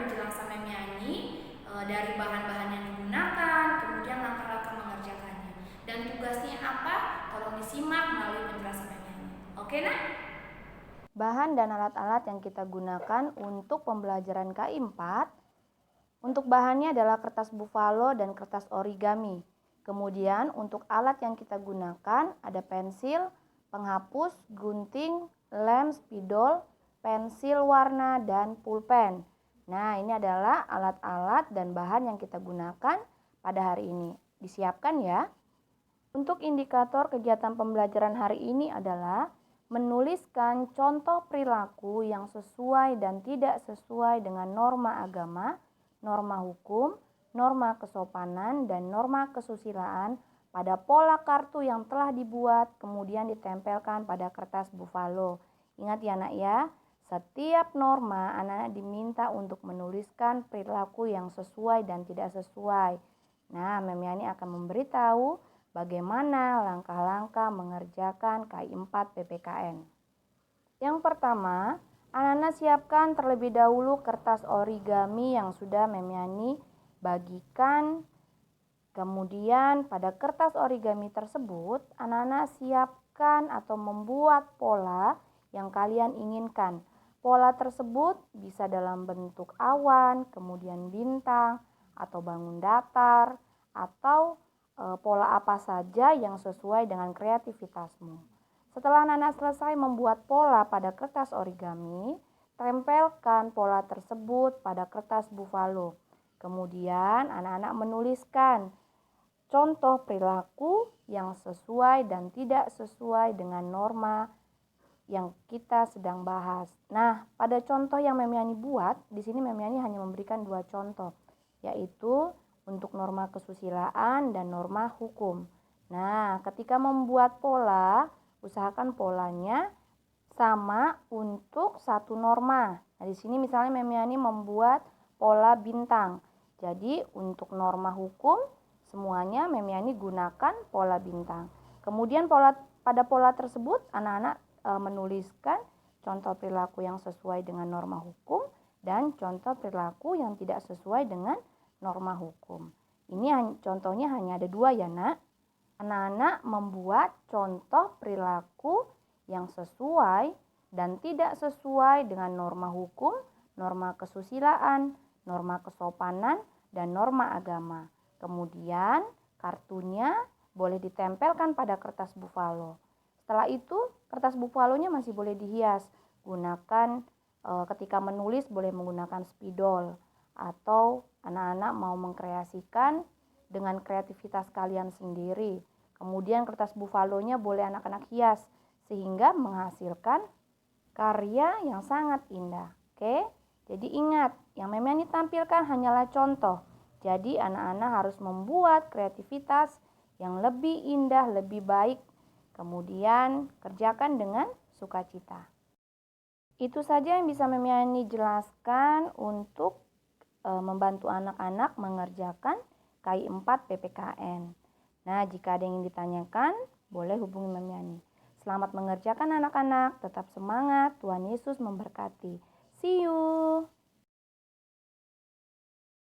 penjelasan Mem Yani dari bahan-bahan yang digunakan, kemudian langkah-langkah mengerjakannya. Dan tugasnya apa? Tolong disimak melalui penjelasan Mem Yani. Oke, Nak? Bahan dan alat-alat yang kita gunakan untuk pembelajaran KI4. Untuk bahannya adalah kertas buffalo dan kertas origami. Kemudian untuk alat yang kita gunakan ada pensil, penghapus, gunting, lem, spidol, pensil warna, dan pulpen. Nah, ini adalah alat-alat dan bahan yang kita gunakan pada hari ini. Disiapkan ya. Untuk indikator kegiatan pembelajaran hari ini adalah menuliskan contoh perilaku yang sesuai dan tidak sesuai dengan norma agama, norma hukum, norma kesopanan, dan norma kesusilaan pada pola kartu yang telah dibuat kemudian ditempelkan pada kertas buffalo. Ingat ya Nak ya, setiap norma anak-anak diminta untuk menuliskan perilaku yang sesuai dan tidak sesuai. Nah, Mem Yani akan memberitahu bagaimana langkah-langkah mengerjakan KI4 PPKN. Yang pertama, anak-anak siapkan terlebih dahulu kertas origami yang sudah Mem Yani bagikan. Kemudian pada kertas origami tersebut, anak-anak siapkan atau membuat pola yang kalian inginkan. Pola tersebut bisa dalam bentuk awan, kemudian bintang, atau bangun datar, atau pola apa saja yang sesuai dengan kreativitasmu. Setelah anak-anak selesai membuat pola pada kertas origami, tempelkan pola tersebut pada kertas buffalo. Kemudian anak-anak menuliskan contoh perilaku yang sesuai dan tidak sesuai dengan norma yang kita sedang bahas. Nah, pada contoh yang Mem Yani buat, di sini Mem Yani hanya memberikan 2 contoh, yaitu untuk norma kesusilaan dan norma hukum. Nah, ketika membuat pola, usahakan polanya sama untuk satu norma. Nah, di sini misalnya Mem Yani membuat pola bintang. Jadi, untuk norma hukum semuanya Mem Yani gunakan pola bintang. Kemudian pada pola tersebut anak-anak menuliskan contoh perilaku yang sesuai dengan norma hukum dan contoh perilaku yang tidak sesuai dengan norma hukum. Ini contohnya hanya ada 2 ya Nak. Anak-anak membuat contoh perilaku yang sesuai dan tidak sesuai dengan norma hukum, norma kesusilaan, norma kesopanan, dan norma agama. Kemudian kartunya boleh ditempelkan pada kertas buffalo. Setelah itu kertas buffalonya masih boleh dihias. Gunakan ketika menulis boleh menggunakan spidol. Atau anak-anak mau mengkreasikan dengan kreativitas kalian sendiri. Kemudian kertas buffalonya boleh anak-anak hias sehingga menghasilkan karya yang sangat indah. Oke, jadi ingat yang Mem Yani tampilkan hanyalah contoh. Jadi anak-anak harus membuat kreativitas yang lebih indah, lebih baik. Kemudian kerjakan dengan sukacita. Itu saja yang bisa Mem Yani jelaskan untuk membantu anak-anak mengerjakan KI4 PPKN. Nah, jika ada yang ditanyakan, boleh hubungi Mem Yani. Selamat mengerjakan anak-anak, tetap semangat, Tuhan Yesus memberkati. See you.